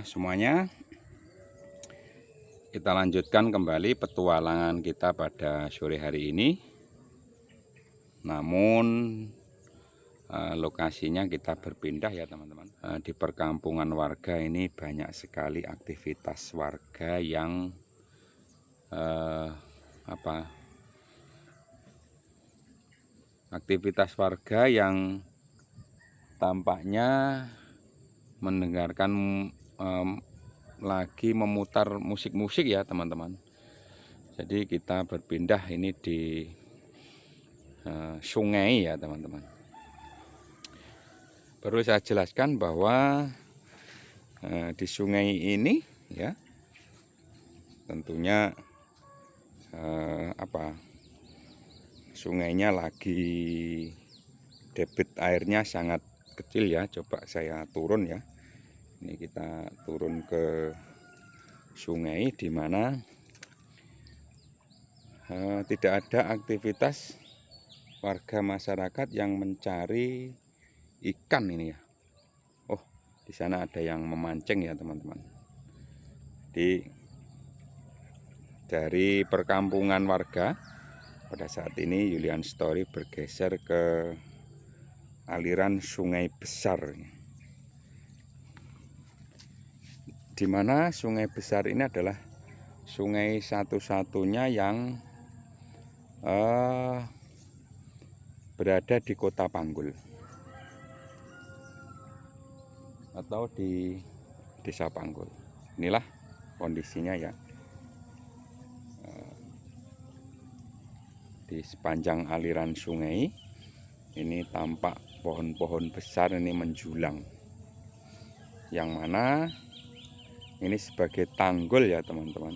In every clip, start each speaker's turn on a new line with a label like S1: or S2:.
S1: Semuanya, kita lanjutkan kembali petualangan kita pada sore hari ini. Namun lokasinya kita berpindah ya teman-teman. Di perkampungan warga ini banyak sekali aktivitas warga yang tampaknya mendengarkan lagi memutar musik-musik ya teman-teman. Jadi kita berpindah ini di sungai ya teman-teman. Perlu saya jelaskan bahwa di sungai ini ya tentunya sungainya lagi debit airnya sangat kecil ya. Coba saya turun ya. Ini kita turun ke sungai di mana tidak ada aktivitas warga masyarakat yang mencari ikan ini ya. Oh, di sana ada yang memancing ya teman-teman. Dari perkampungan warga pada saat ini Julian Story bergeser ke aliran sungai besar, di mana sungai besar ini adalah sungai satu-satunya yang berada di Kota Panggul atau di Desa Panggul. Inilah kondisinya ya. Di sepanjang aliran sungai ini tampak pohon-pohon besar ini menjulang, yang mana ini sebagai tanggul ya teman-teman,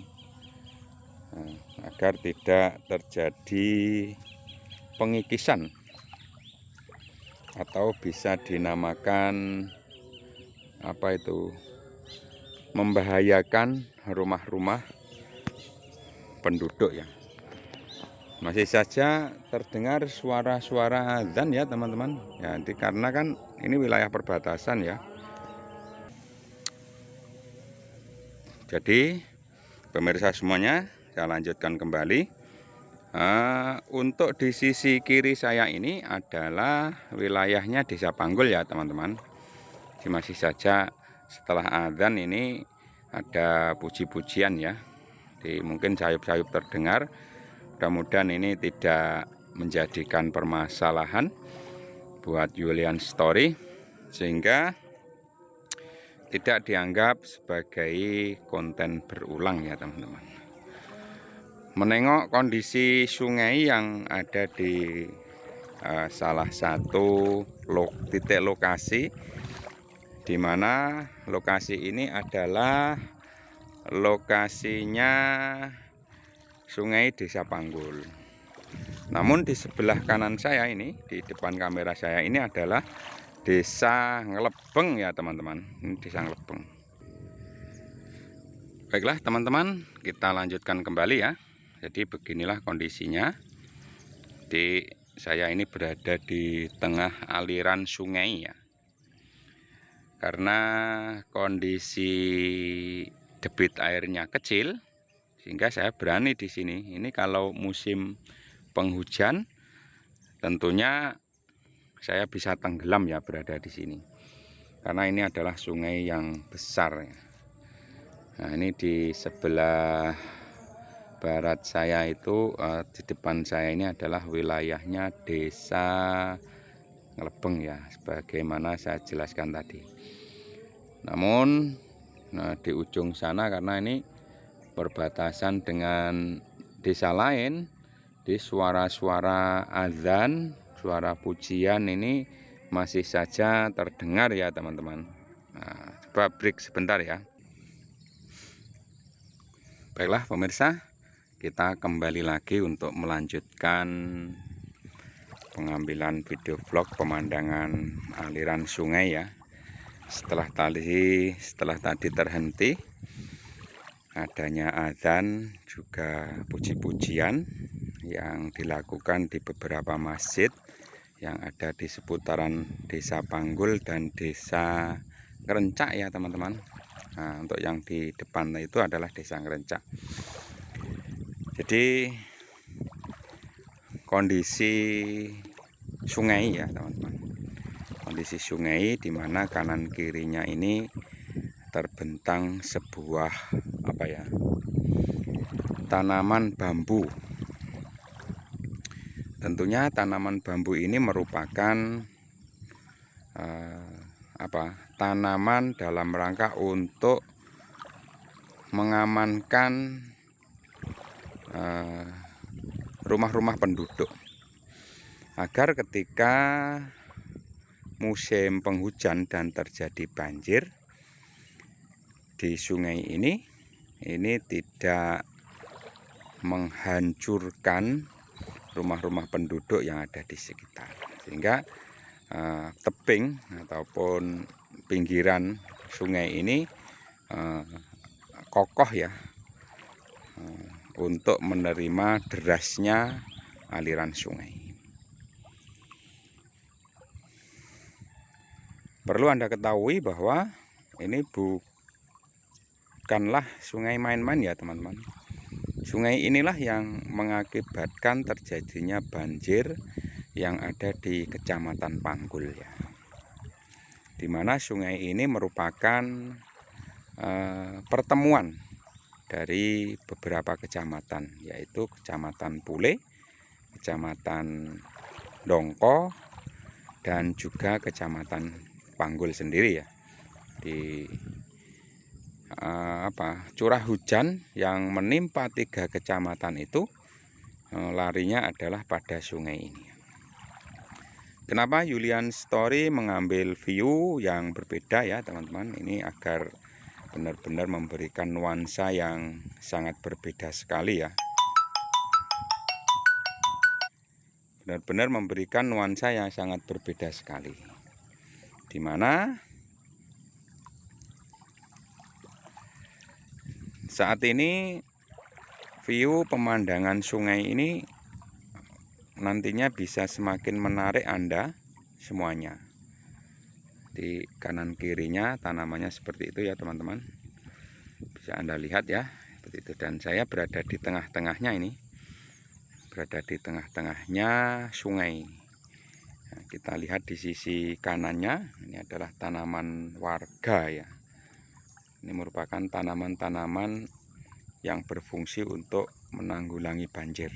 S1: agar tidak terjadi pengikisan atau bisa dinamakan membahayakan rumah-rumah penduduk ya. Masih saja terdengar suara-suara azan ya teman-teman. Ya, karena kan ini wilayah perbatasan ya. Jadi pemirsa semuanya, saya lanjutkan kembali. Untuk di sisi kiri saya ini adalah wilayahnya Desa Panggul ya teman-teman. Masih saja setelah azan ini ada puji-pujian ya. Mungkin sayup-sayup terdengar. Mudah-mudahan ini tidak menjadikan permasalahan buat Julian Story, sehingga tidak dianggap sebagai konten berulang ya teman-teman. Menengok kondisi sungai yang ada di salah satu titik lokasi, di mana lokasi ini adalah lokasinya sungai Desa Panggul. Namun di sebelah kanan saya ini, di depan kamera saya ini adalah Desa Ngelebeng ya teman-teman. Ini Desa Ngelebeng. Baiklah teman-teman, kita lanjutkan kembali ya. Jadi beginilah kondisinya. Saya ini berada di tengah aliran sungai ya. Karena kondisi debit airnya kecil, sehingga saya berani di sini. Ini kalau musim penghujan, tentunya saya bisa tenggelam ya berada di sini. Karena ini adalah sungai yang besar. Nah, ini di sebelah barat saya itu, di depan saya ini adalah wilayahnya Desa Ngelebeng ya, sebagaimana saya jelaskan tadi. Namun, di ujung sana karena ini perbatasan dengan desa lain, di suara-suara azan, suara pujian ini masih saja terdengar ya teman-teman. Nah, coba break sebentar ya. Baiklah pemirsa, kita kembali lagi untuk melanjutkan pengambilan video vlog pemandangan aliran sungai ya. Setelah tadi terhenti adanya azan, juga puji-pujian yang dilakukan di beberapa masjid yang ada di seputaran Desa Panggul dan Desa Kerencak ya teman-teman. Nah, untuk yang di depan itu adalah Desa Ngrencak. Jadi kondisi sungai ya teman-teman, kondisi sungai di mana kanan kirinya ini terbentang sebuah tanaman bambu. Tentunya tanaman bambu ini merupakan tanaman dalam rangka untuk mengamankan rumah-rumah penduduk agar ketika musim penghujan dan terjadi banjir di sungai ini tidak menghancurkan rumah-rumah penduduk yang ada di sekitar, sehingga tebing ataupun pinggiran sungai ini kokoh ya untuk menerima derasnya aliran sungai. Perlu Anda ketahui bahwa ini bukanlah sungai main-main ya teman-teman. Sungai inilah yang mengakibatkan terjadinya banjir yang ada di Kecamatan Panggul ya. Di mana sungai ini merupakan pertemuan dari beberapa kecamatan, yaitu Kecamatan Pule, Kecamatan Dongko, dan juga Kecamatan Panggul sendiri ya. Di curah hujan yang menimpa 3 kecamatan itu larinya adalah pada sungai ini. Kenapa Julian Story mengambil view yang berbeda ya teman-teman? Ini agar benar-benar memberikan nuansa yang sangat berbeda sekali ya. Benar-benar memberikan nuansa yang sangat berbeda sekali. Di mana saat ini view pemandangan sungai ini nantinya bisa semakin menarik Anda semuanya. Di kanan kirinya tanamannya seperti itu ya teman-teman. Bisa Anda lihat ya, seperti itu. Dan saya berada di tengah-tengahnya ini. Berada di tengah-tengahnya sungai. Nah, kita lihat di sisi kanannya, ini adalah tanaman warga ya. Ini merupakan tanaman-tanaman yang berfungsi untuk menanggulangi banjir.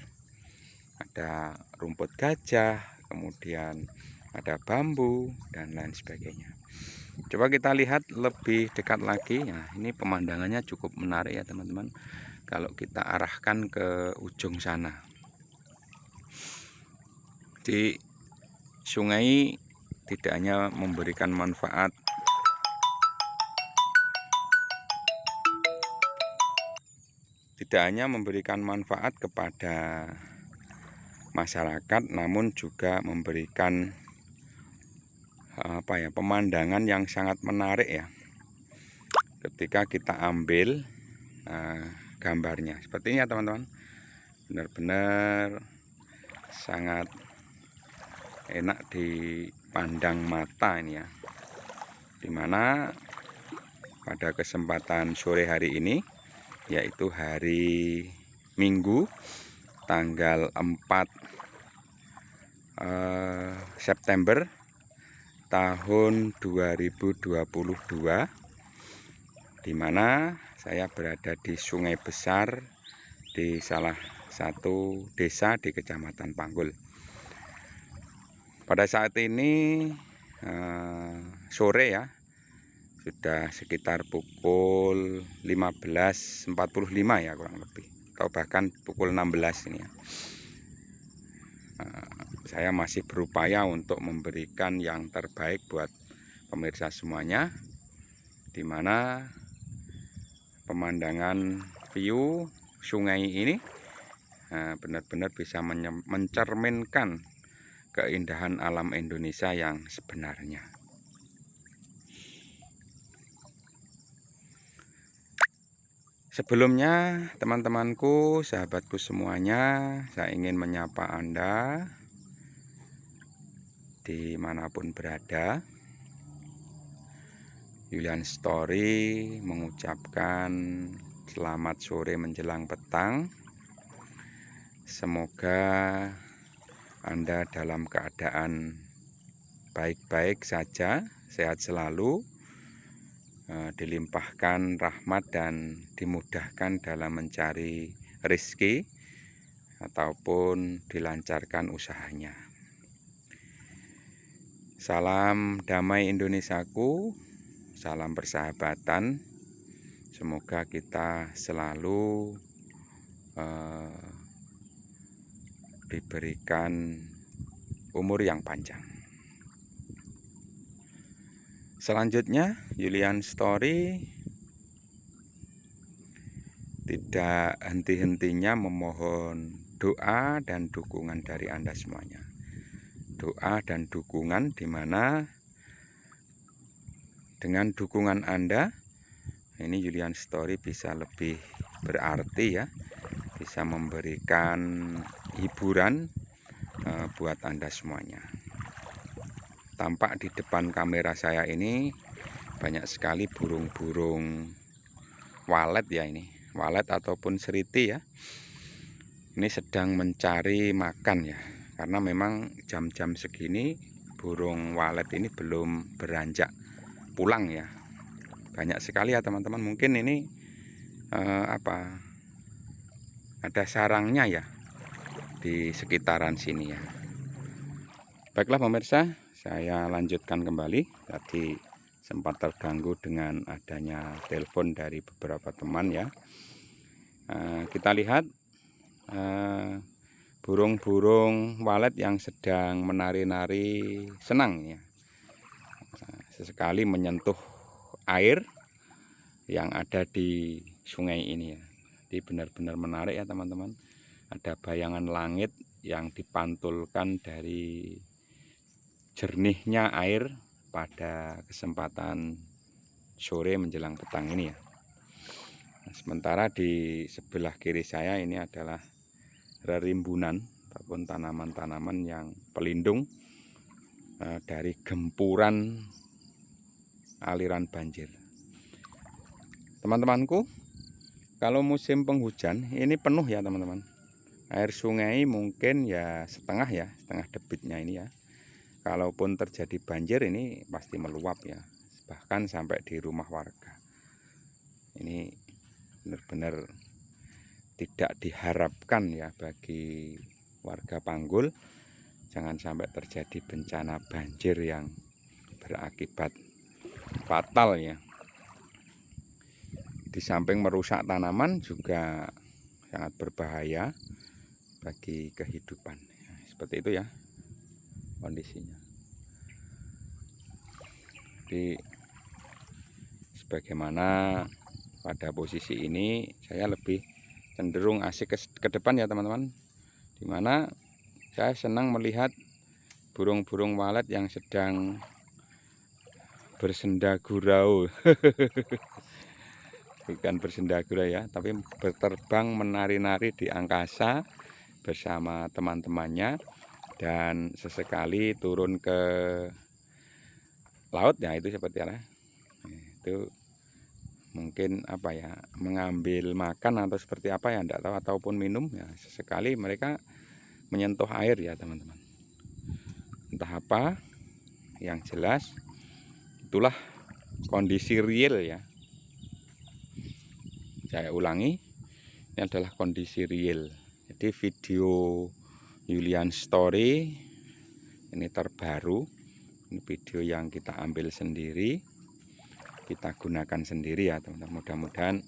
S1: Ada rumput gajah, kemudian ada bambu, dan lain sebagainya. Coba kita lihat lebih dekat lagi. Nah, ini pemandangannya cukup menarik ya teman-teman. Kalau kita arahkan ke ujung sana. Di sungai tidak hanya memberikan manfaat kepada masyarakat, namun juga memberikan pemandangan yang sangat menarik ya. Ketika kita ambil gambarnya seperti ini ya teman-teman, benar-benar sangat enak dipandang mata ini ya. Dimana pada kesempatan sore hari ini, yaitu hari Minggu tanggal 4 September tahun 2022, di mana saya berada di sungai besar di salah satu desa di Kecamatan Panggul. Pada saat ini sore ya, sudah sekitar pukul 15.45 ya kurang lebih, atau bahkan pukul 16 ini ya. Saya masih berupaya untuk memberikan yang terbaik buat pemirsa semuanya, di mana pemandangan view sungai ini benar-benar bisa mencerminkan keindahan alam Indonesia yang sebenarnya. Sebelumnya teman-temanku, sahabatku semuanya, saya ingin menyapa Anda dimanapun berada. Julian Story mengucapkan selamat sore menjelang petang. Semoga Anda dalam keadaan baik-baik saja, sehat selalu, dilimpahkan rahmat dan dimudahkan dalam mencari rezeki ataupun dilancarkan usahanya. Salam damai Indonesiaku, salam persahabatan. Semoga kita selalu diberikan umur yang panjang. Selanjutnya, Julian Story tidak henti-hentinya memohon doa dan dukungan dari Anda semuanya. Doa dan dukungan, di mana dengan dukungan Anda ini Julian Story bisa lebih berarti ya, bisa memberikan hiburan buat Anda semuanya. Tampak di depan kamera saya ini banyak sekali burung-burung walet ya, ini walet ataupun seriti ya. Ini sedang mencari makan ya, karena memang jam-jam segini burung walet ini belum beranjak pulang ya. Banyak sekali ya teman-teman, mungkin ini ada sarangnya ya di sekitaran sini ya. Baiklah pemirsa, saya lanjutkan kembali. Tadi sempat terganggu dengan adanya telepon dari beberapa teman ya. Kita lihat burung-burung walet yang sedang menari-nari senang ya. Sesekali menyentuh air yang ada di sungai ini ya. Jadi benar-benar menarik ya teman-teman. Ada bayangan langit yang dipantulkan dari jernihnya air pada kesempatan sore menjelang petang ini ya. Nah, sementara di sebelah kiri saya ini adalah rerimbunan ataupun tanaman-tanaman yang pelindung dari gempuran aliran banjir. Teman-temanku, kalau musim penghujan ini penuh ya teman-teman. Air sungai mungkin ya setengah debitnya ini ya. Kalaupun terjadi banjir ini pasti meluap ya, bahkan sampai di rumah warga. Ini benar-benar tidak diharapkan ya bagi warga Panggul. Jangan sampai terjadi bencana banjir yang berakibat fatal ya. Di samping merusak tanaman juga sangat berbahaya bagi kehidupan. Seperti itu ya kondisinya. Jadi sebagaimana pada posisi ini saya lebih cenderung asik ke depan ya teman-teman, dimana saya senang melihat burung-burung walet yang sedang bersenda gurau. Bukan bersenda gurau ya, tapi berterbang menari-nari di angkasa bersama teman-temannya, dan sesekali turun ke laut ya, itu seperti apa? Itu mungkin mengambil makan atau seperti apa ya, enggak tahu, ataupun minum ya. Sesekali mereka menyentuh air ya teman-teman. Entah apa, yang jelas itulah kondisi real ya. Saya ulangi, ini adalah kondisi real. Jadi video Julian Story ini terbaru. Ini video yang kita ambil sendiri, kita gunakan sendiri ya teman-teman. Mudah-mudahan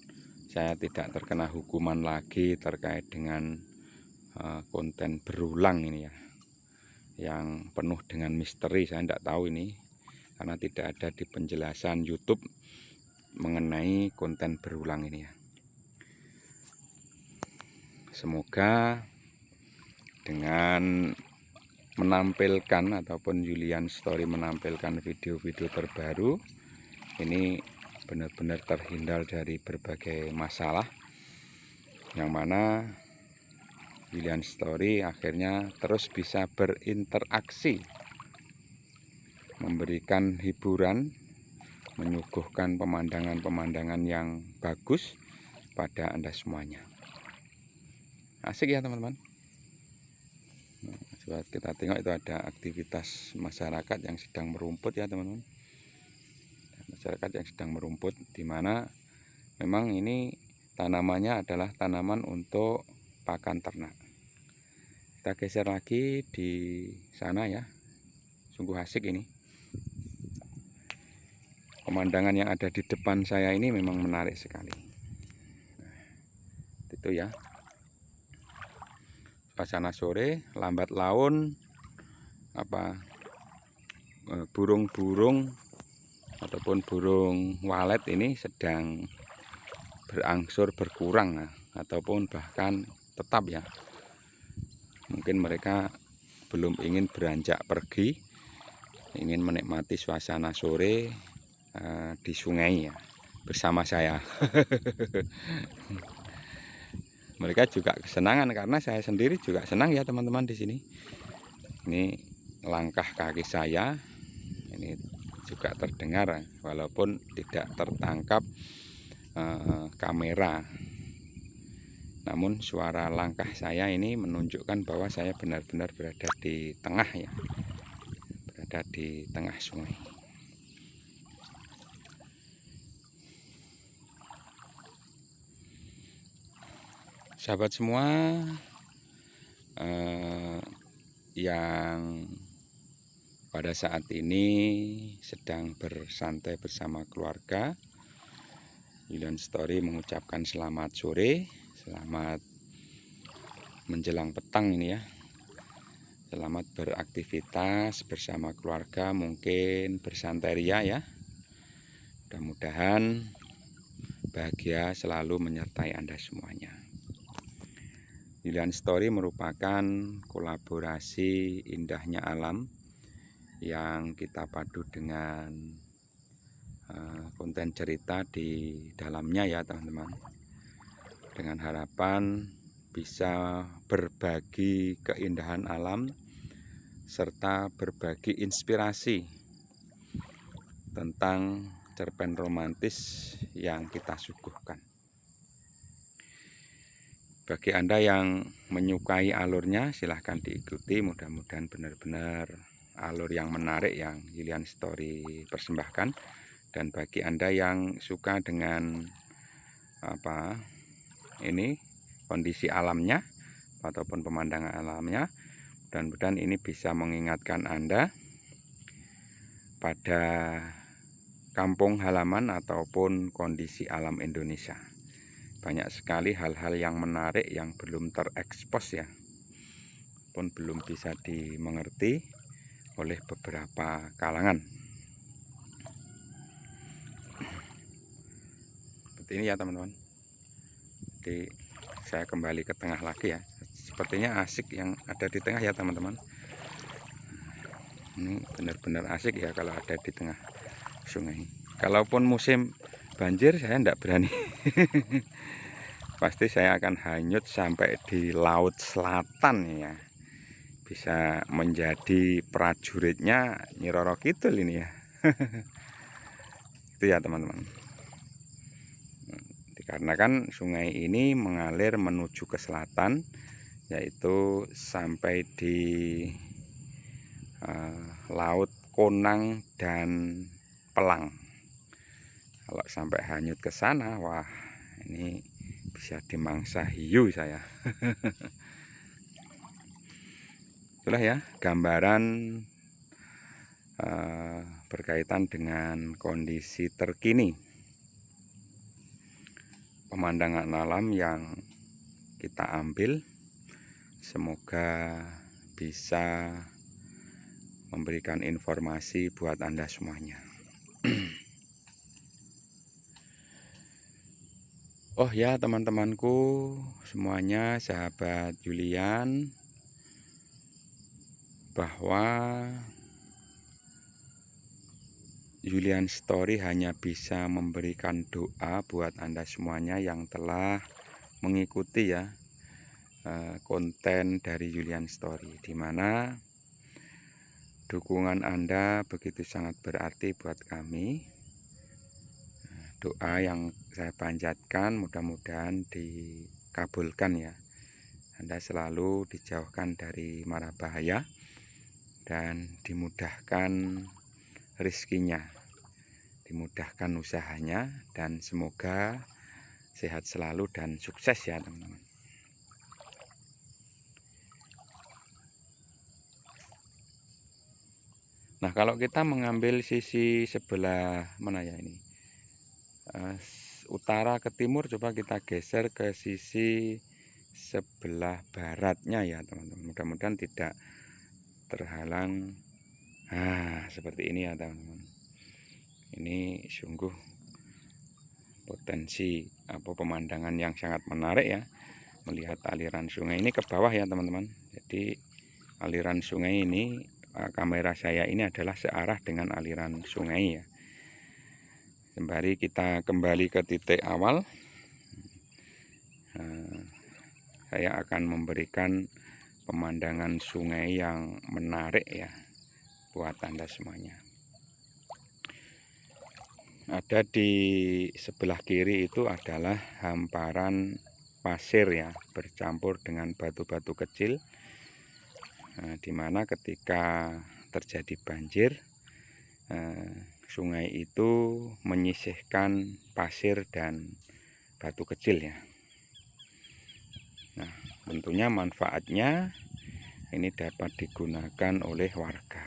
S1: saya tidak terkena hukuman lagi terkait dengan konten berulang ini ya, yang penuh dengan misteri. Saya tidak tahu ini, karena tidak ada di penjelasan YouTube mengenai konten berulang ini ya. Semoga dengan menampilkan ataupun Julian Story menampilkan video-video terbaru ini benar-benar terhindar dari berbagai masalah, yang mana Julian Story akhirnya terus bisa berinteraksi, memberikan hiburan, menyuguhkan pemandangan-pemandangan yang bagus pada Anda semuanya. Asik ya teman-teman. Nah, coba kita tengok, itu ada aktivitas masyarakat yang sedang merumput ya teman-teman. Masyarakat yang sedang merumput, di mana memang ini tanamannya adalah tanaman untuk pakan ternak. Kita geser lagi di sana ya. Sungguh asik ini. Pemandangan yang ada di depan saya ini memang menarik sekali. Nah, itu ya. Suasana sore, lambat laun burung-burung ataupun burung walet ini sedang berangsur berkurang, ataupun bahkan tetap ya. Mungkin mereka belum ingin beranjak pergi, ingin menikmati suasana sore di sungai ya, bersama saya. Mereka juga kesenangan karena saya sendiri juga senang ya teman-teman di sini. Ini langkah kaki saya ini juga terdengar walaupun tidak tertangkap kamera. Namun suara langkah saya ini menunjukkan bahwa saya benar-benar berada di tengah ya. Berada di tengah sungai. Sahabat semua yang pada saat ini sedang bersantai bersama keluarga, Julian Story mengucapkan selamat sore, selamat menjelang petang ini ya. Selamat beraktivitas bersama keluarga, mungkin bersantai ria ya. Mudah-mudahan bahagia selalu menyertai Anda semuanya. Julian Story merupakan kolaborasi indahnya alam yang kita padu dengan konten cerita di dalamnya ya teman-teman. Dengan harapan bisa berbagi keindahan alam serta berbagi inspirasi tentang cerpen romantis yang kita suguhkan. Bagi Anda yang menyukai alurnya, silahkan diikuti. Mudah-mudahan benar-benar alur yang menarik yang Julian Story persembahkan. Dan bagi Anda yang suka dengan kondisi alamnya ataupun pemandangan alamnya, mudah-mudahan ini bisa mengingatkan Anda pada kampung halaman ataupun kondisi alam Indonesia. Banyak sekali hal-hal yang menarik yang belum terekspos ya, pun belum bisa dimengerti oleh beberapa kalangan. Seperti ini ya teman-teman. Jadi saya kembali ke tengah lagi ya. Sepertinya asik yang ada di tengah ya teman-teman. Ini benar-benar asik ya kalau ada di tengah sungai. Kalaupun musim banjir saya tidak berani. Pasti saya akan hanyut sampai di laut selatan ya. Bisa menjadi prajuritnya Nyi Roro Kidul ini ya. Itu ya teman-teman. Dikarenakan sungai ini mengalir menuju ke selatan, yaitu sampai di Laut Konang dan Pelang. Kalau sampai hanyut ke sana, wah ini bisa dimangsa hiu saya. Itulah ya gambaran berkaitan dengan kondisi terkini pemandangan alam yang kita ambil. Semoga bisa memberikan informasi buat Anda semuanya. Oh ya teman-temanku semuanya, sahabat Julian, bahwa Julian Story hanya bisa memberikan doa buat Anda semuanya yang telah mengikuti ya konten dari Julian Story, di mana dukungan Anda begitu sangat berarti buat kami. doa yang saya panjatkan mudah-mudahan dikabulkan ya. Anda selalu dijauhkan dari mara bahaya dan dimudahkan rezekinya, dimudahkan usahanya, dan semoga sehat selalu dan sukses ya teman-teman. Nah, kalau kita mengambil sisi sebelah mana ya ini, utara ke timur, coba kita geser ke sisi sebelah baratnya ya teman-teman. Mudah-mudahan tidak terhalang. Nah, seperti ini ya teman-teman. Ini sungguh potensi pemandangan yang sangat menarik ya, melihat aliran sungai ini ke bawah ya teman-teman. Jadi aliran sungai ini, kamera saya ini adalah searah dengan aliran sungai ya. Sembari kita kembali ke titik awal, saya akan memberikan pemandangan sungai yang menarik ya buat Anda semuanya. Ada di sebelah kiri itu adalah hamparan pasir ya, bercampur dengan batu-batu kecil, di mana ketika terjadi banjir, sungai itu menyisihkan pasir dan batu kecil ya. Nah, tentunya manfaatnya ini dapat digunakan oleh warga,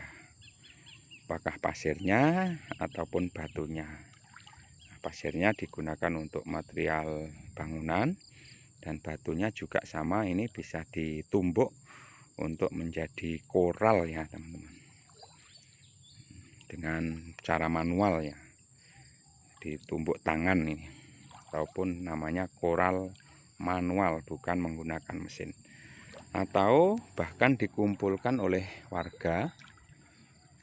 S1: apakah pasirnya ataupun batunya. Pasirnya digunakan untuk material bangunan, dan batunya juga sama, ini bisa ditumbuk untuk menjadi koral ya teman-teman, dengan cara manual ya, ditumbuk tangan ini, ataupun namanya koral manual, bukan menggunakan mesin, atau bahkan dikumpulkan oleh warga.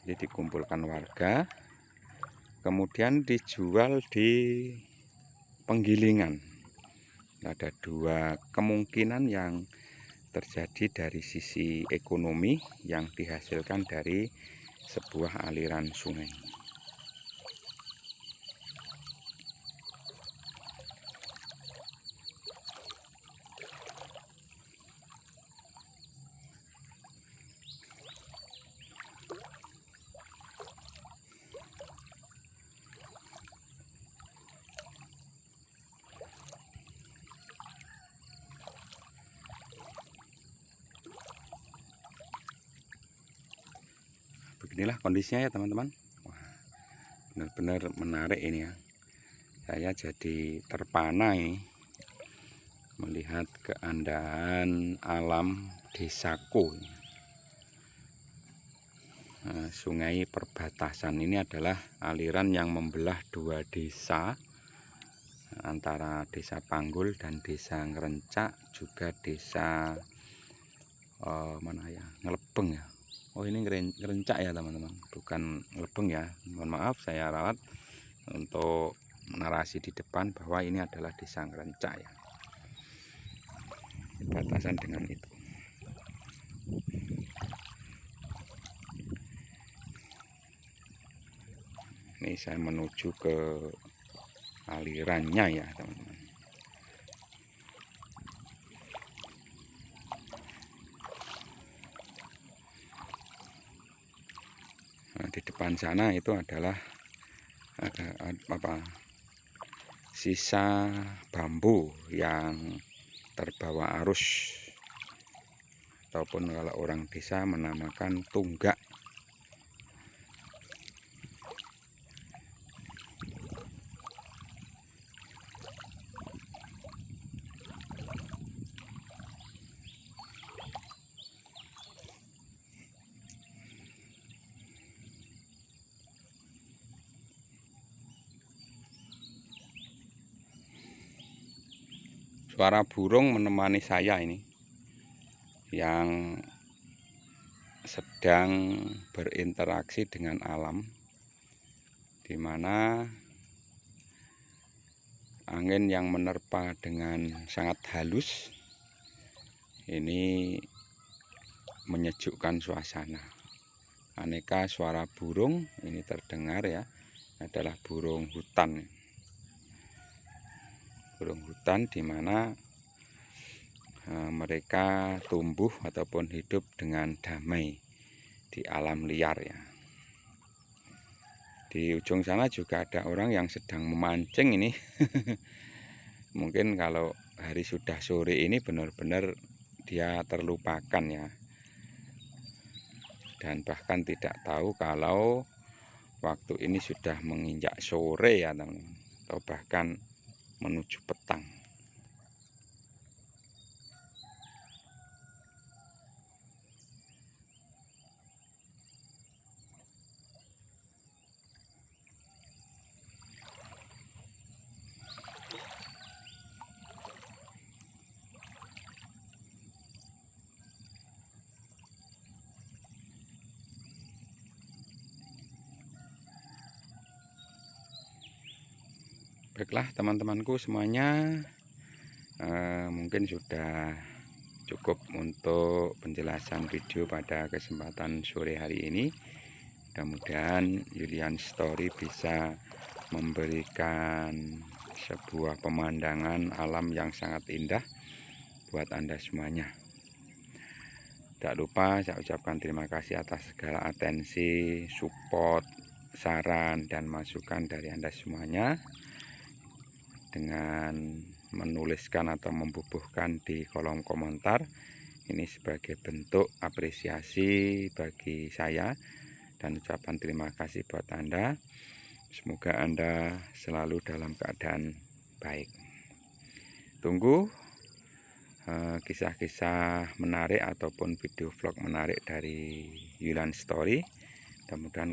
S1: Jadi dikumpulkan warga, kemudian dijual di penggilingan. Ada dua kemungkinan yang terjadi dari sisi ekonomi yang dihasilkan dari sebuah aliran sungai. Beginilah kondisinya ya teman-teman. Benar-benar menarik ini ya. Saya jadi terpana ini melihat keindahan alam desaku. Nah, sungai perbatasan ini adalah aliran yang membelah dua desa, antara desa Panggul dan desa Ngrencak, juga desa mana ya, Ngelebeng ya. Oh, ini Ngrencak ya teman-teman, bukan Ngelebeng ya. Mohon maaf, saya ralat untuk narasi di depan bahwa ini adalah desa Ngrencak ya, batasan dengan itu. Ini saya menuju ke alirannya ya teman-teman. Nah, di depan sana itu adalah sisa bambu yang terbawa arus, ataupun kalau orang desa menamakan tunggak. Suara burung menemani saya ini, yang sedang berinteraksi dengan alam, di mana angin yang menerpa dengan sangat halus ini menyejukkan suasana. Aneka suara burung ini terdengar ya, adalah burung hutan. burung hutan di mana mereka tumbuh ataupun hidup dengan damai di alam liar ya. Di ujung sana juga ada orang yang sedang memancing ini. Mungkin kalau hari sudah sore ini benar-benar dia terlupakan ya. Dan bahkan tidak tahu kalau waktu ini sudah menginjak sore ya teman-teman, atau bahkan menuju petang. Baiklah teman-temanku semuanya, mungkin sudah cukup untuk penjelasan video pada kesempatan sore hari ini. Mudah-mudahan Julian Story bisa memberikan sebuah pemandangan alam yang sangat indah buat Anda semuanya. Tidak lupa saya ucapkan terima kasih atas segala atensi, support, saran, dan masukan dari Anda semuanya, dengan menuliskan atau membubuhkan di kolom komentar. Ini sebagai bentuk apresiasi bagi saya dan ucapan terima kasih buat Anda. Semoga Anda selalu dalam keadaan baik. Tunggu kisah-kisah menarik ataupun video vlog menarik dari Julian Story. Mudah-mudahan